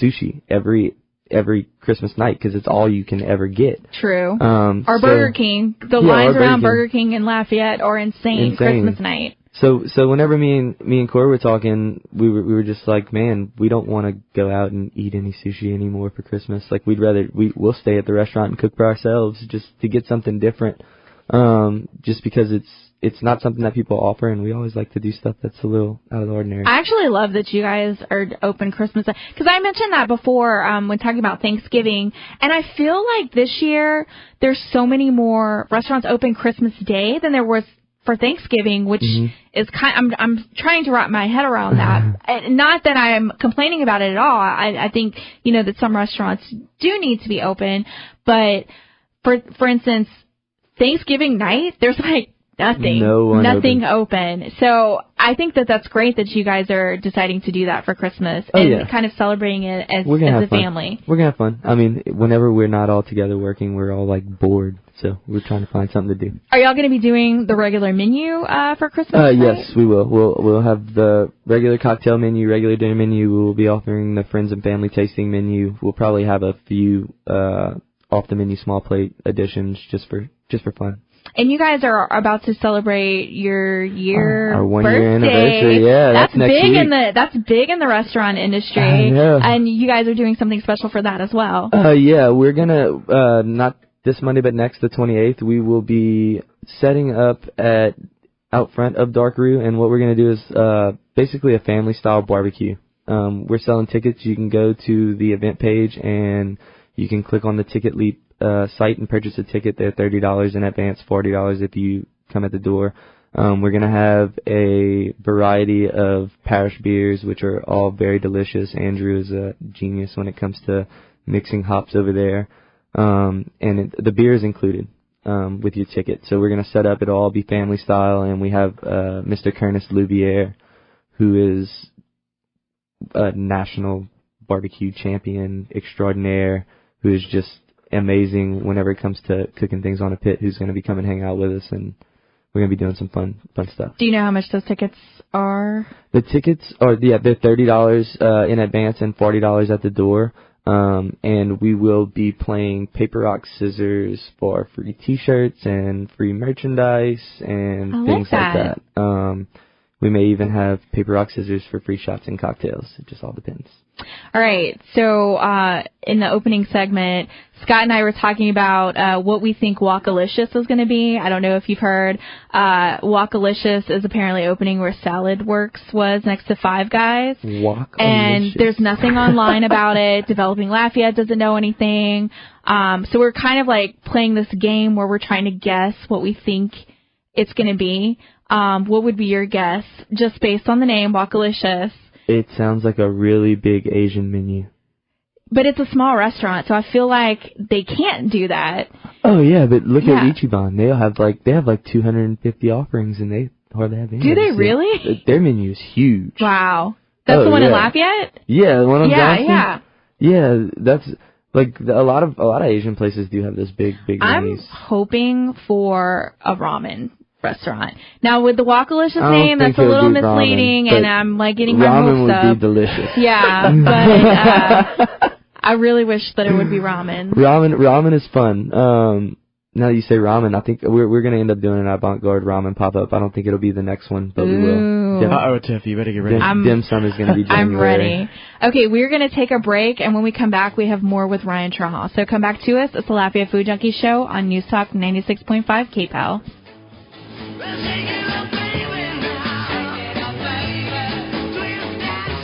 sushi every Christmas night because it's all you can ever get. True. Or Burger King. The lines around Burger King and Lafayette are insane. Christmas night. So whenever me and Corey were talking, we were just like, man, we don't want to go out and eat any sushi anymore for Christmas. Like we'll stay at the restaurant and cook for ourselves just to get something different. Just because it's not something that people offer, and we always like to do stuff that's a little out of the ordinary. I actually love that you guys are open Christmas, because I mentioned that before when talking about Thanksgiving, and I feel like this year there's so many more restaurants open Christmas Day than there was for Thanksgiving, which is I'm trying to wrap my head around that. Not that I'm complaining about it at all. I think that some restaurants do need to be open, but for instance, Thanksgiving night, there's like nothing open. So I think that that's great that you guys are deciding to do that for Christmas and kind of celebrating it as a family. We're going to have fun. I mean, whenever we're not all together working, we're all like bored. So we're trying to find something to do. Are y'all going to be doing the regular menu for Christmas night? Yes, we will. We'll have the regular cocktail menu, regular dinner menu. We will be offering the friends and family tasting menu. We'll probably have a few off the menu small plate additions just for fun. And you guys are about to celebrate your our 1 birthday. Year anniversary. Yeah, that's next big week. That's big in the restaurant industry. And you guys are doing something special for that as well. Yeah, we're gonna not this Monday but next, the 28th. We will be setting up out front of Dark Roux, and what we're gonna do is basically a family style barbecue. We're selling tickets. You can go to the event page and you can click on the Ticket Leap site and purchase a ticket. They're $30 in advance, $40 if you come at the door. We're going to have a variety of parish beers, which are all very delicious. Andrew is a genius when it comes to mixing hops over there. And the beer is included with your ticket. So we're going to set up, it'll all be family style, and we have Mr. Curtis Louviere, who is a national barbecue champion extraordinaire, who is just amazing whenever it comes to cooking things on a pit, who's going to be coming hang out with us, and we're going to be doing some fun stuff. Do you know how much those tickets are? The tickets are, they're $30 in advance and $40 at the door. And we will be playing paper, rock, scissors for free T-shirts and free merchandise and things like that. We may even have paper, rock, scissors for free shots and cocktails. It just all depends. All right. So in the opening segment, Scott and I were talking about what we think Walkalicious is going to be. I don't know if you've heard. Walkalicious is apparently opening where Salad Works was next to Five Guys. Walkalicious. And there's nothing online about it. Developing Lafayette doesn't know anything. So we're kind of like playing this game where we're trying to guess what we think it's going to be. What would be your guess, just based on the name, Walkalicious? It sounds like a really big Asian menu. But it's a small restaurant, so I feel like they can't do that. Oh yeah, but look at Ichiban. They have like 250 offerings, and they hardly have any. Do they really? Their menu is huge. Wow, that's the one in Lafayette. Yeah, the one on Johnson. Yeah. Yeah, that's like a lot of Asian places do have those big menus. I'm hoping for a ramen restaurant. Now with the Wakalicious name, that's a little misleading, and I'm like getting my hopes up. Ramen would be delicious. Yeah, but I really wish that it would be ramen. Ramen is fun. Now that you say ramen, I think we're going to end up doing an avant-garde ramen pop-up. I don't think it'll be the next one, but we will. Uh-oh, Tiff, you better get ready. Dim sum is going to be January. I'm ready. Okay, we're going to take a break, and when we come back, we have more with Ryan Trahan. So come back to us. It's the Lafayette Food Junkie Show on News Talk 96.5 KPEL.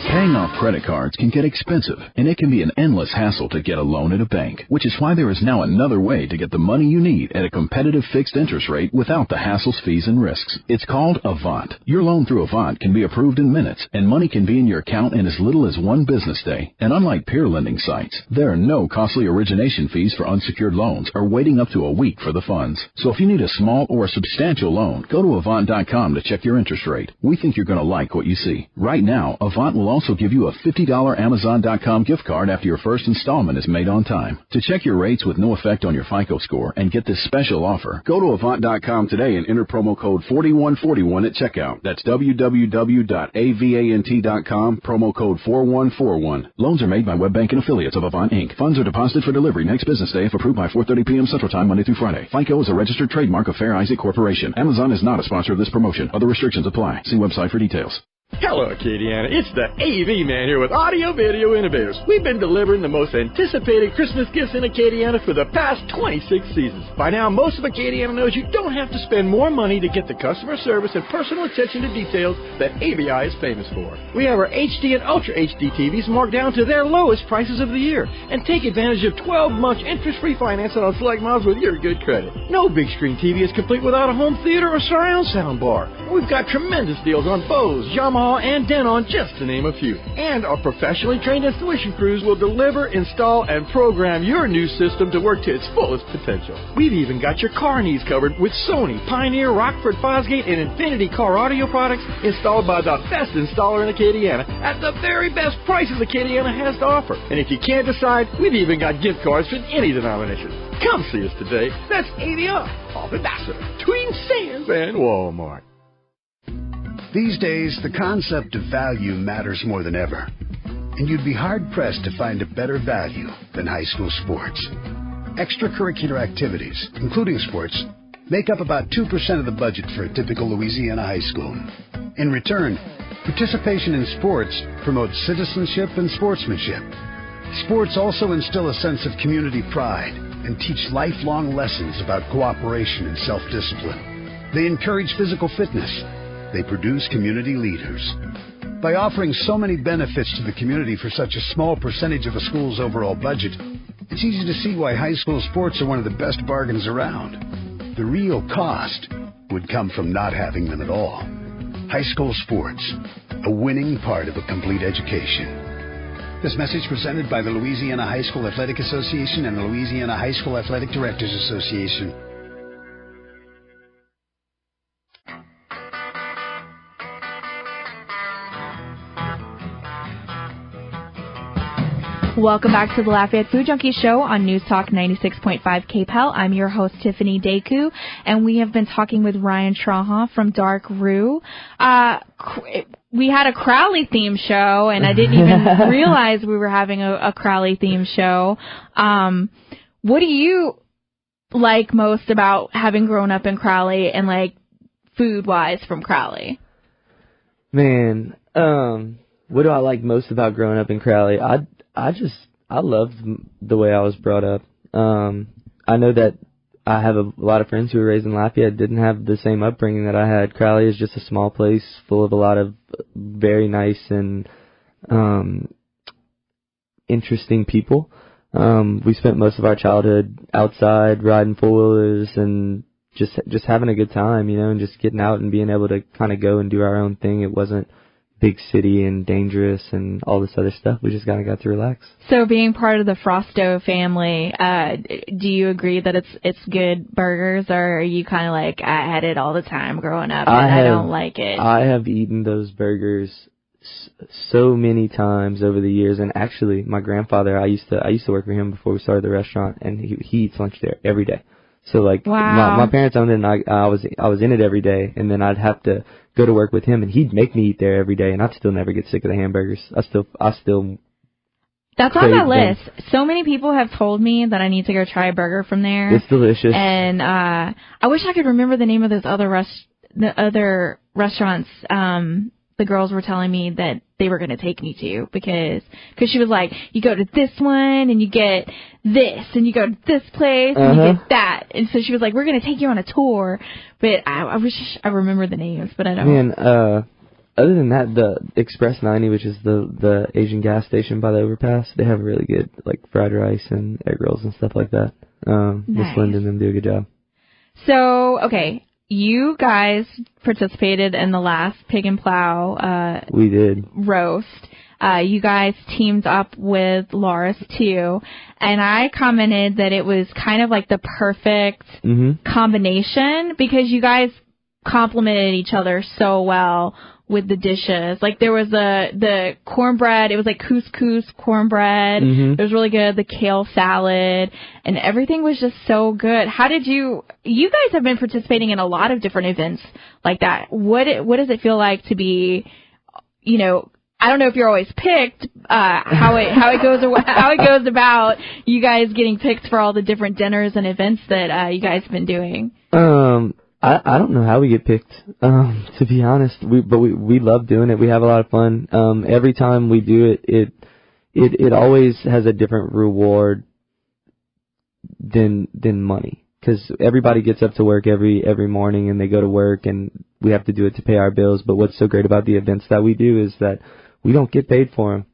Paying off credit cards can get expensive, and it can be an endless hassle to get a loan at a bank, which is why there is now another way to get the money you need at a competitive fixed interest rate without the hassles, fees, and risks. It's called Avant. Your loan through Avant can be approved in minutes, and money can be in your account in as little as 1 business day. And unlike peer lending sites, there are no costly origination fees for unsecured loans or waiting up to a week for the funds. So if you need a small or a substantial loan, go to Avant.com to check your interest rate. We think you're going to like what you see. Right now, Avant will also give you a $50 Amazon.com gift card after your first installment is made on time. To check your rates with no effect on your FICO score and get this special offer, go to Avant.com today and enter promo code 4141 at checkout. That's www.avant.com, promo code 4141. Loans are made by Web Bank and affiliates of Avant Inc. Funds are deposited for delivery next business day if approved by 4:30 p.m. Central Time, Monday through Friday. FICO is a registered trademark of Fair Isaac Corporation. Amazon is not a sponsor of this promotion. Other restrictions apply. See website for details. Hello, Acadiana. It's the AV Man here with Audio Video Innovators. We've been delivering the most anticipated Christmas gifts in Acadiana for the past 26 seasons. By now, most of Acadiana knows you don't have to spend more money to get the customer service and personal attention to details that AVI is famous for. We have our HD and Ultra HD TVs marked down to their lowest prices of the year. And take advantage of 12-month interest-free financing on select models with your good credit. No big screen TV is complete without a home theater or surround sound bar. We've got tremendous deals on Bose, Yamaha, and Denon, just to name a few. And our professionally trained installation crews will deliver, install, and program your new system to work to its fullest potential. We've even got your car needs covered with Sony, Pioneer, Rockford, Fosgate, and Infinity car audio products installed by the best installer in Acadiana at the very best prices Acadiana has to offer. And if you can't decide, we've even got gift cards for any denomination. Come see us today. That's AVI, off Ambassador, between Sam's and Walmart. These days, the concept of value matters more than ever. And you'd be hard-pressed to find a better value than high school sports. Extracurricular activities, including sports, make up about 2% of the budget for a typical Louisiana high school. In return, participation in sports promotes citizenship and sportsmanship. Sports also instill a sense of community pride and teach lifelong lessons about cooperation and self-discipline. They encourage physical fitness. They produce community leaders. By offering so many benefits to the community for such a small percentage of a school's overall budget, it's easy to see why high school sports are one of the best bargains around. The real cost would come from not having them at all. High school sports, a winning part of a complete education. This message presented by the Louisiana High School Athletic Association and the Louisiana High School Athletic Directors Association. Welcome back to the Lafayette Food Junkie Show on News Talk 96.5 KPEL. I'm your host, Tiffiany Decou, and we have been talking with Ryan Trahan from Dark Roux. We had a Crowley theme show, and I didn't even realize we were having a Crowley theme show. What do you like most about having grown up in Crowley and like food-wise from Crowley? Man, what do I like most about growing up in Crowley? I loved the way I was brought up. I know that I have a lot of friends who were raised in Lafayette didn't have the same upbringing that I had. Crowley is just a small place full of a lot of very nice and interesting people. We spent most of our childhood outside riding four-wheelers and just having a good time, you know, and just getting out and being able to kind of go and do our own thing. It wasn't big city and dangerous and all this other stuff. We just kind of got to relax. So being part of the Frosto family, do you agree that it's good burgers, or are you kind of like, I had it all the time growing up and I don't like it? I have eaten those burgers so many times over the years, and actually my grandfather, I used to work for him before we started the restaurant, and he eats lunch there every day. So like, wow. my parents owned it, and I was in it every day, and then I'd have to go to work with him, and he'd make me eat there every day, and I'd still never get sick of the hamburgers. I still. That's on my list. So many people have told me that I need to go try a burger from there. It's delicious. And I wish I could remember the name of those other restaurants. The girls were telling me that they were going to take me to, because she was like, you go to this one and you get this, and you go to this place and you get that. And so she was like, we're going to take you on a tour. But I wish I remember the names, but I don't. Man, other than that, the Express 90, which is the Asian gas station by the overpass, they have really good like fried rice and egg rolls and stuff like that. Miss Linda and them do a good job. So, okay. You guys participated in the last Pig and Plow we did roast. You guys teamed up with Loris too, and I commented that it was kind of like the perfect combination, because you guys complemented each other so well with the dishes. Like there was the cornbread, it was like couscous cornbread. It was really good. The kale salad, and everything was just so good. How did you guys have been participating in a lot of different events like that. What does it feel like to be, you know, I don't know if you're always picked, how it goes about you guys getting picked for all the different dinners and events that you guys have been doing. I don't know how we get picked, to be honest. We love doing it. We have a lot of fun. Every time we do it always has a different reward than money, because everybody gets up to work every morning and they go to work, and we have to do it to pay our bills. But what's so great about the events that we do is that we don't get paid for them.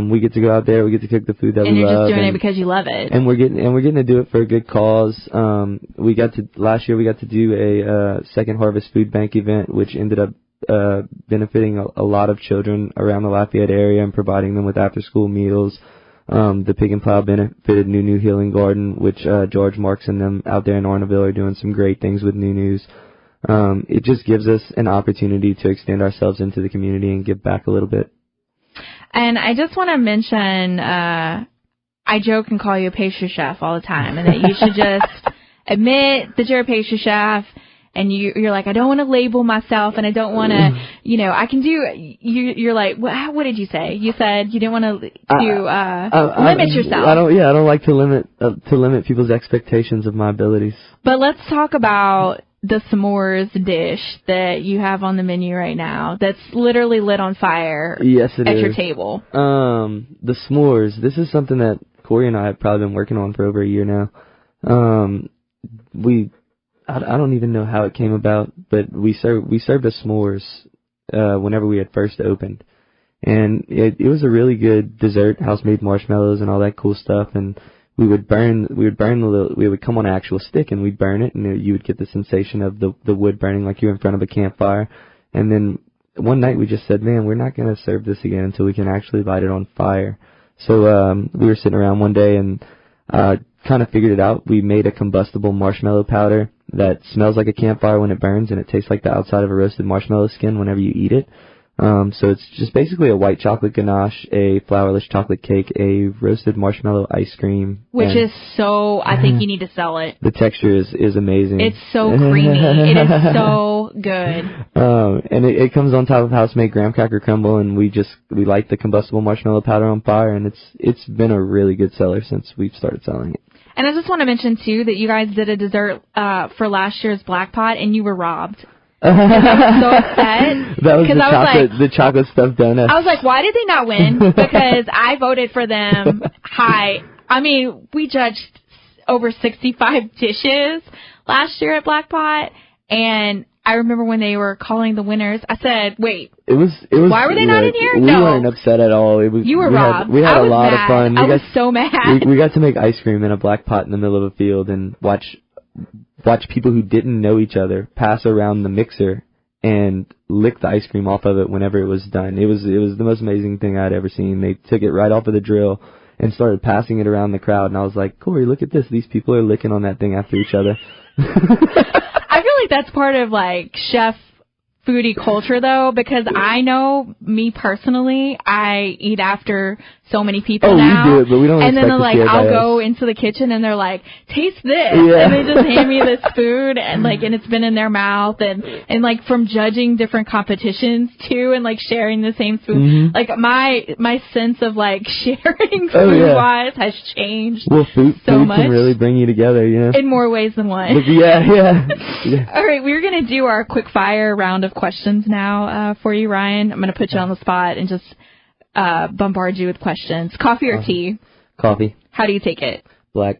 We get to go out there, we get to cook the food that we love. And you're just doing it because you love it. And we're getting to do it for a good cause. Last year we got to do a Second Harvest Food Bank event, which ended up benefiting a lot of children around the Lafayette area and providing them with after school meals. The Pig and Plow benefited New Healing Garden, which George Marks and them out there in Orneville are doing some great things with News. It just gives us an opportunity to extend ourselves into the community and give back a little bit. And I just want to mention, I joke and call you a pastry chef all the time, and that you should just admit that you're a pastry chef, and you're like, I don't want to label myself, and I don't want to, you know, I can do, you're like, what did you say? You said you didn't want to limit yourself. I don't like to limit people's expectations of my abilities. But let's talk about the s'mores dish that you have on the menu right now that's literally lit on fire. Yes, it at is. your table. The s'mores, this is something that Corey and I have probably been working on for over a year now. I don't even know how it came about, but we served a s'mores whenever we had first opened. And it was a really good dessert, house-made marshmallows and all that cool stuff, and we would come on an actual stick and we'd burn it, and you would get the sensation of the wood burning like you're in front of a campfire. And then one night we just said, man, we're not going to serve this again until we can actually light it on fire. So we were sitting around one day and kind of figured it out. We made a combustible marshmallow powder that smells like a campfire when it burns, and it tastes like the outside of a roasted marshmallow skin whenever you eat it. So it's just basically a white chocolate ganache, a flourless chocolate cake, a roasted marshmallow ice cream. Which is so, I think you need to sell it. The texture is amazing. It's so creamy. It is so good. And it comes on top of house-made graham cracker crumble, and we light the combustible marshmallow powder on fire, and it's been a really good seller since we've started selling it. And I just want to mention, too, that you guys did a dessert for last year's Black Pot, and you were robbed. I was so upset. That was the chocolate stuffed donut. I was like, why did they not win? Because I voted for them high. I mean, we judged over 65 dishes last year at Black Pot, and I remember when they were calling the winners, I said, wait, it was why were they not in here? We weren't upset at all. You were robbed. We had a lot of fun. I was so mad. We got to make ice cream in a black pot in the middle of a field and watch people who didn't know each other pass around the mixer and lick the ice cream off of it whenever it was done. It was the most amazing thing I'd ever seen. They took it right off of the drill and started passing it around the crowd, and I was like, Corey, look at this. These people are licking on that thing after each other. I feel like that's part of, like, chef foodie culture, though, because I know, me personally, I eat after so many people now. Oh, we do it, but we don't and then they're like, I'll go else. into the kitchen and they're like, taste this. Yeah. And they just hand me this food and like, and it's been in their mouth and like from judging different competitions too and like sharing the same food. Mm-hmm. Like my sense of like sharing food wise has changed food much. Can really bring you together, you know? In more ways than one. Yeah. All right, we're going to do our quick fire round of questions now for you, Ryan. I'm going to put you on the spot and just bombard you with questions. Coffee or tea? Coffee. How do you take it? Black.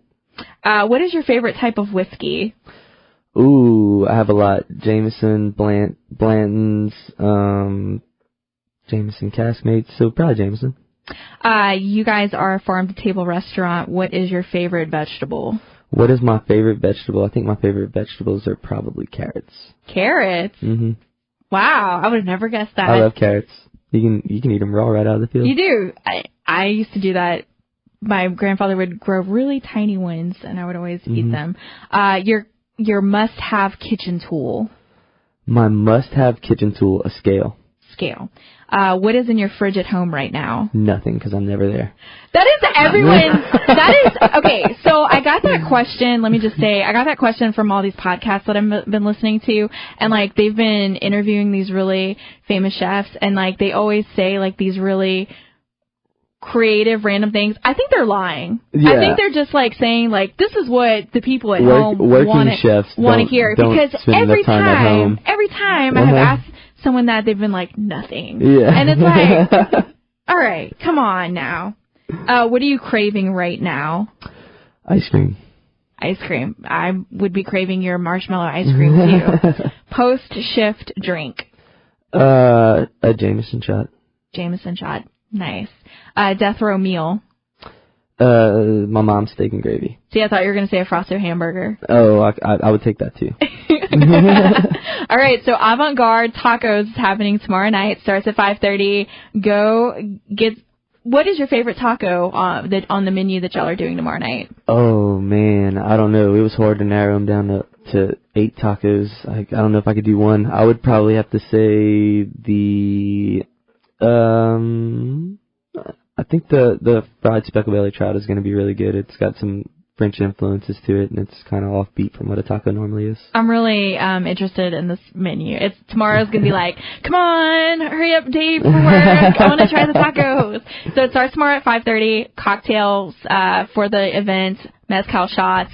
What is your favorite type of whiskey? Ooh, I have a lot. Jameson, Blanton's, Jameson Caskmates, so probably Jameson. You guys are a farm-to-table restaurant. What is your favorite vegetable? What is my favorite vegetable? I think my favorite vegetables are probably carrots. Carrots? Mm-hmm. Wow, I would have never guessed that. I love carrots. You can eat them raw right out of the field. You do. I used to do that. My grandfather would grow really tiny ones, and I would always eat them. Your must-have kitchen tool. My must-have kitchen tool, a scale. Scale. What is in your fridge at home right now? Nothing, because I'm never there. That is everyone's. Okay, so I got that question. Let me just say, I got that question from all these podcasts that I've been listening to. And, like, they've been interviewing these really famous chefs. And, like, they always say, like, these really creative, random things. I think they're lying. Yeah. I think they're just, like, saying, like, this is what the people at home want to hear. Because every time I have asked someone that, they've been like, nothing. Yeah. And it's like, all right, come on now. What are you craving right now? Ice cream. Ice cream. I would be craving your marshmallow ice cream too. Post-shift drink. A Jameson shot. Jameson shot. Nice. Death row meal. My mom's steak and gravy. See, I thought you were going to say a Frosted hamburger. Oh, I would take that too. All right, so Avant-Garde Tacos is happening tomorrow night. Starts at 5:30. Go get. What is your favorite taco on the menu that y'all are doing tomorrow night? Oh man, I don't know. It was hard to narrow them down to 8 tacos. I don't know if I could do one. I would probably have to say I think the fried speckled belly trout is going to be really good. It's got some French influences to it, and it's kind of offbeat from what a taco normally is. I'm really interested in this menu. Tomorrow's going to be like, come on, hurry up, Dave, for work. I want to try the tacos. So it starts tomorrow at 5:30. Cocktails for the event, mezcal shots.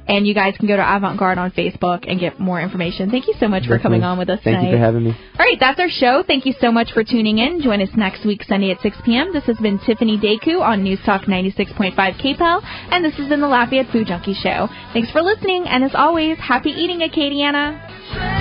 And you guys can go to Avant-Garde on Facebook and get more information. Thank you so much for coming on with us tonight. Thank you for having me. All right, that's our show. Thank you so much for tuning in. Join us next week, Sunday at 6 p.m. This has been Tiffiany Decou on News Talk 96.5 KPEL, and this has been the Lafayette Food Junkie Show. Thanks for listening, and as always, happy eating, Acadiana.